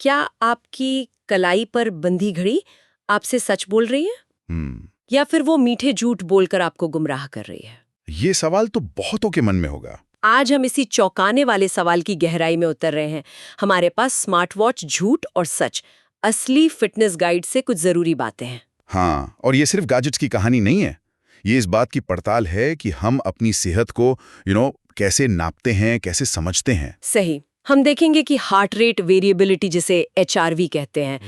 क्या आपकी कलाई पर बंधी घड़ी आपसे सच बोल रही है या फिर वो मीठे झूठ बोलकर आपको गुमराह कर रही है? ये सवाल तो बहुतों के मन में होगा। आज हम इसी चौंकाने वाले सवाल की गहराई में उतर रहे हैं। हमारे पास स्मार्ट वॉच झूठ और सच असली फिटनेस गाइड से कुछ जरूरी बातें हैं। हाँ, और ये सिर्फ गैजेट्स की कहानी नहीं है। ये इस बात की पड़ताल है कि हम अपनी सेहत को कैसे नापते हैं, कैसे समझते हैं। सही। हम देखेंगे कि हार्ट रेट वेरिएबिलिटी, जिसे HRV कहते हैं,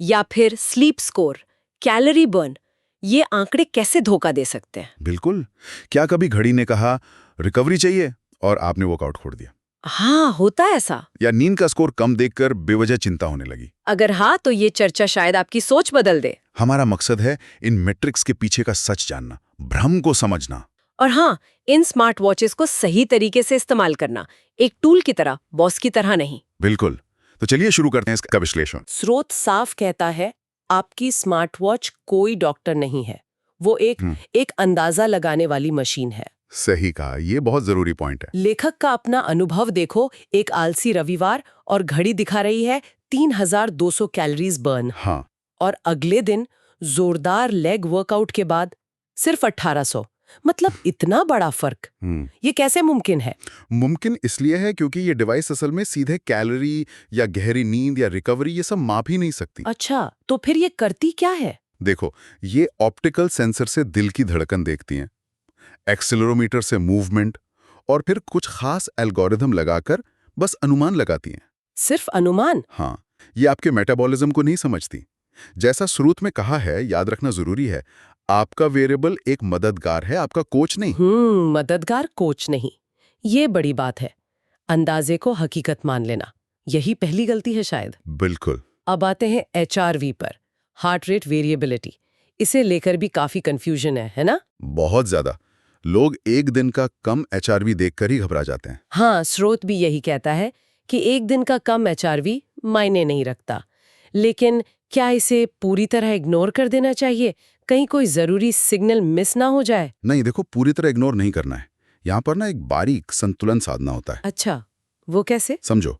या फिर स्लीप स्कोर, कैलोरी बर्न, ये आंकड़े कैसे धोखा दे सकते हैं। बिल्कुल। क्या कभी घड़ी ने कहा रिकवरी चाहिए और आपने वर्कआउट छोड़ दिया? हाँ, होता है ऐसा। या नींद का स्कोर कम देखकर बेवजह चिंता होने लगी? अगर हाँ, तो ये चर्चा शायद आपकी सोच बदल दे। हमारा मकसद है इन मैट्रिक्स के पीछे का सच जानना, भ्रम को समझना। और हाँ, इन स्मार्ट वॉचेस को सही तरीके से इस्तेमाल करना, एक टूल की तरह, बॉस की तरह नहीं। बिल्कुल। तो चलिए शुरू करते हैं इसका विश्लेषण। स्रोत साफ कहता है, आपकी स्मार्ट वॉच कोई डॉक्टर नहीं है। वो एक अंदाजा लगाने वाली मशीन है। सही कहा, ये बहुत जरूरी पॉइंट है। लेखक का अपना अनुभव देखो। एक आलसी रविवार और घड़ी दिखा रही है 3200 कैलोरीज बर्न, हाँ, और अगले दिन जोरदार लेग वर्कआउट के बाद सिर्फ 1800। मतलब इतना बड़ा फर्क। ये कैसे मुमकिन है? मुमकिन इसलिए है क्योंकि ये डिवाइस असल में सीधे कैलोरी या गहरी नींद या रिकवरी ये सब माप ही नहीं सकती। अच्छा, तो फिर ये करती क्या है? देखो, ये ऑप्टिकल सेंसर से दिल की धड़कन देखती हैं, एक्सेलेरोमीटर से मूवमेंट, और फिर कुछ खास एल्गोरिथम लगाकर बस अनुमान लगाती हैं। सिर्फ अनुमान? हाँ, ये आपके मेटाबॉलिज्म को नहीं समझती। जैसा स्रोत में कहा है, याद रखना जरूरी है, आपका वेरिएबल एक मददगार है, आपका कोच नहीं। मददगार कोच नहीं, ये बड़ी बात है। अंदाजे को हकीकत मान लेना, यही पहली गलती है शायद। बिल्कुल। अब आते हैं HRV पर, हार्ट रेट वेरिएबिलिटी। इसे लेकर भी काफी कंफ्यूजन है ना? बहुत ज्यादा। लोग एक दिन का कम HRV देखकर ही घबरा जाते हैं। हाँ, स्रोत भी यही कहता है कि एक दिन का कम HRV मायने नहीं रखता। लेकिन क्या इसे पूरी तरह इग्नोर कर देना चाहिए? कहीं कोई जरूरी सिग्नल मिस ना हो जाए? नहीं, देखो, पूरी तरह इग्नोर नहीं करना है। यहाँ पर ना एक बारीक संतुलन साधना होता है। अच्छा, वो कैसे? समझो,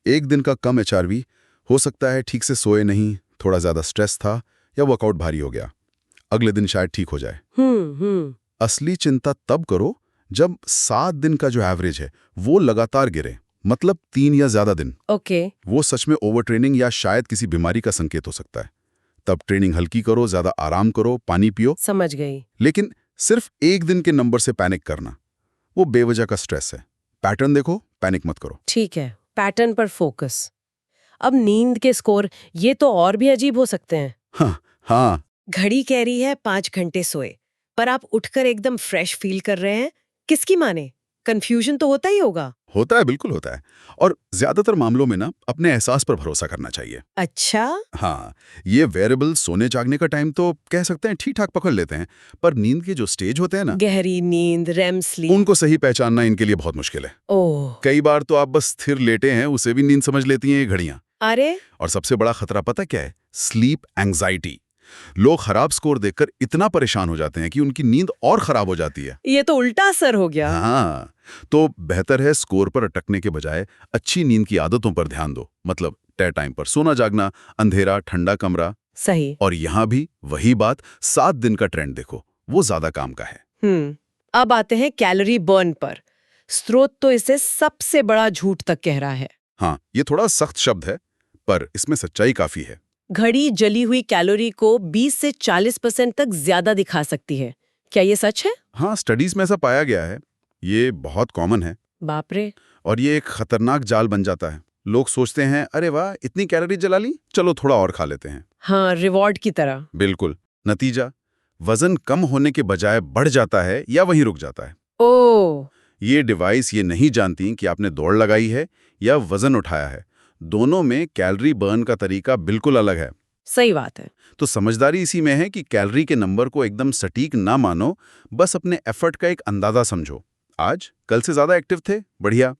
एक दिन का कम HRV हो सकता है ठीक से सोए नहीं, थोड़ा ज्यादा स्ट्रेस था, या वर्कआउट भारी हो गया। अगले दिन शायद ठीक हो जाए। असली चिंता तब करो जब 7 दिन का जो एवरेज है वो लगातार गिरे, मतलब 3 या ज्यादा दिन। ओके। वो सच में ओवर ट्रेनिंग या शायद किसी बीमारी का संकेत हो सकता है। तब ट्रेनिंग हल्की करो, ज्यादा आराम करो, पानी पियो। समझ गई। लेकिन सिर्फ एक दिन के नंबर से पैनिक करना, वो बेवजह का स्ट्रेस है। पैटर्न देखो, पैनिक मत करो। ठीक है, पैटर्न पर फोकस। अब नींद के स्कोर, ये तो और भी अजीब हो सकते हैं। हाँ, घड़ी कह रही है 5 घंटे सोए, पर आप उठकर एकदम फ्रेश फील कर रहे हैं। किसकी माने? कंफ्यूजन तो होता ही होगा। होता है, बिल्कुल होता है। और ज्यादातर मामलों में ना अपने एहसास पर भरोसा करना चाहिए। अच्छा। हाँ, ये वेरिएबल सोने जागने का टाइम तो कह सकते हैं ठीक ठाक पकड़ लेते हैं, पर नींद के जो स्टेज होते हैं ना, गहरी नींद, रेम स्लीप, उनको सही पहचानना इनके लिए बहुत मुश्किल है। ओह। कई बार तो आप बस स्थिर लेटे हैं, उसे भी नींद समझ लेती हैं ये घड़ियां। अरे। और सबसे बड़ा खतरा पता क्या है? Sleep anxiety. लोग खराब स्कोर देखकर इतना परेशान हो जाते हैं कि उनकी नींद और खराब हो जाती है। ये तो उल्टा असर हो गया। हाँ, तो बेहतर है स्कोर पर अटकने के बजाय अच्छी नींद की आदतों पर ध्यान दो। मतलब तय टाइम पर सोना जागना, अंधेरा ठंडा कमरा। सही। और यहाँ भी वही बात, 7 दिन का ट्रेंड देखो, वो ज्यादा काम का है। अब आते हैं कैलोरी बर्न पर। स्रोत तो इसे सबसे बड़ा झूठ तक कह रहा है। हाँ, ये थोड़ा सख्त शब्द है, पर इसमें सच्चाई काफी है। घड़ी जली हुई कैलोरी को 20 से 40% तक ज्यादा दिखा सकती है। क्या ये सच है? हाँ, स्टडीज में ऐसा पाया गया है। ये बहुत कॉमन है। बाप रे। और ये एक खतरनाक जाल बन जाता है। लोग सोचते हैं, अरे वाह, इतनी कैलोरी जला ली, चलो थोड़ा और खा लेते हैं। हाँ, रिवॉर्ड की तरह। बिल्कुल। नतीजा, वजन कम होने के बजाय बढ़ जाता है या वहीं रुक जाता है। ओह। ये डिवाइस ये नहीं जानती कि आपने दौड़ लगाई है या वजन उठाया है। दोनों में कैलोरी बर्न का तरीका बिल्कुल अलग है। सही बात है। तो समझदारी इसी में है कि कैलोरी के नंबर को एकदम सटीक ना मानो, बस अपने एफर्ट का एक अंदाजा समझो। आज कल से ज्यादा एक्टिव थे, बढ़िया।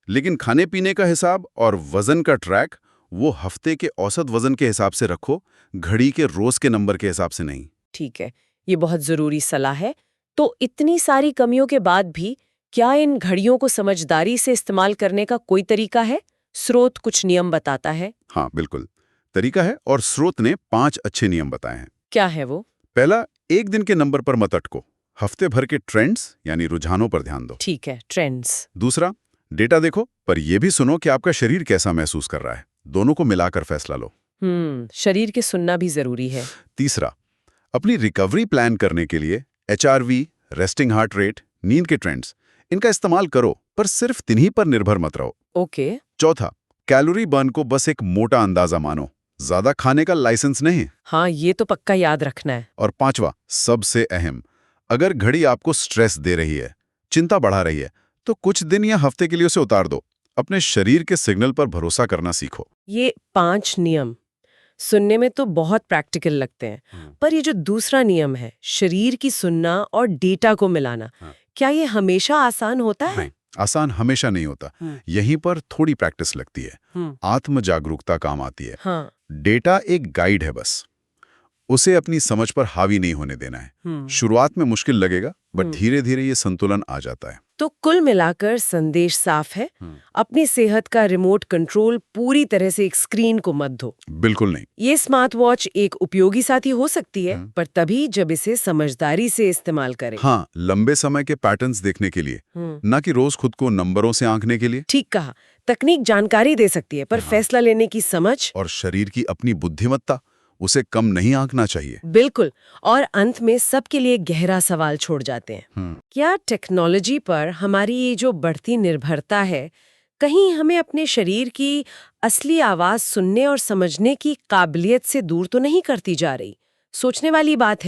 लेकिन खाने पीने का हिसाब और वजन का ट्रैक वो हफ्ते के औसत वजन के हिसाब से रखो, घड़ी के रोज के नंबर के हिसाब से नहीं। ठीक है, ये बहुत जरूरी सलाह है। तो इतनी सारी कमियों के बाद भी क्या इन घड़ियों को समझदारी से इस्तेमाल करने का कोई तरीका है? स्रोत कुछ नियम बताता है? हाँ बिल्कुल, तरीका है और स्रोत ने 5 अच्छे नियम बताए हैं। क्या है वो? पहला, एक दिन के नंबर पर मत अटको, हफ्ते भर के ट्रेंड्स यानी रुझानों पर ध्यान दो। ठीक है, ट्रेंड्स। दूसरा, डेटा देखो पर यह भी सुनो कि आपका शरीर कैसा महसूस कर रहा है, दोनों को मिलाकर फैसला लो। शरीर के सुनना भी जरूरी है। तीसरा, अपनी रिकवरी प्लान करने के लिए HRV, रेस्टिंग हार्ट रेट, नींद के ट्रेंड्स, इनका इस्तेमाल करो पर सिर्फ तिन्ही पर निर्भर मत रहो। ओके। चौथा, कैलोरी बर्न को बस एक मोटा अंदाजा मानो, ज्यादा खाने का लाइसेंस नहीं। हाँ, ये तो पक्का याद रखना है। और पांचवा, सबसे अहम, अगर घड़ी आपको स्ट्रेस दे रही है, चिंता बढ़ा रही है, तो कुछ दिन या हफ्ते के लिए उसे उतार दो। अपने शरीर के सिग्नल पर भरोसा करना सीखो। ये 5 नियम सुनने में तो बहुत प्रैक्टिकल लगते हैं, पर ये जो दूसरा नियम है, शरीर की सुनना और डेटा को मिलाना, क्या ये हमेशा आसान होता है? नहीं, आसान हमेशा नहीं होता। यहीं पर थोड़ी प्रैक्टिस लगती है। आत्म जागरूकता काम आती है। हाँ। डेटा एक गाइड है, बस उसे अपनी समझ पर हावी नहीं होने देना है। शुरुआत में मुश्किल लगेगा, बट धीरे धीरे ये संतुलन आ जाता है। तो कुल मिलाकर संदेश साफ है, अपनी सेहत का रिमोट कंट्रोल पूरी तरह से एक स्क्रीन को मत दो। बिल्कुल नहीं। ये स्मार्ट वॉच एक उपयोगी साथी हो सकती है, पर तभी जब इसे समझदारी से इस्तेमाल करें। हाँ, लंबे समय के पैटर्न्स देखने के लिए, ना कि रोज खुद को नंबरों से आंकने के लिए। ठीक कहा, तकनीक जानकारी दे सकती है, पर फैसला लेने की समझ और शरीर की अपनी बुद्धिमत्ता, उसे कम नहीं आंकना चाहिए। बिल्कुल। और अंत में सबके लिए गहरा सवाल छोड़ जाते हैं, क्या टेक्नोलॉजी पर हमारी ये जो बढ़ती निर्भरता है, कहीं हमें अपने शरीर की असली आवाज सुनने और समझने की काबिलियत से दूर तो नहीं करती जा रही? सोचने वाली बात है।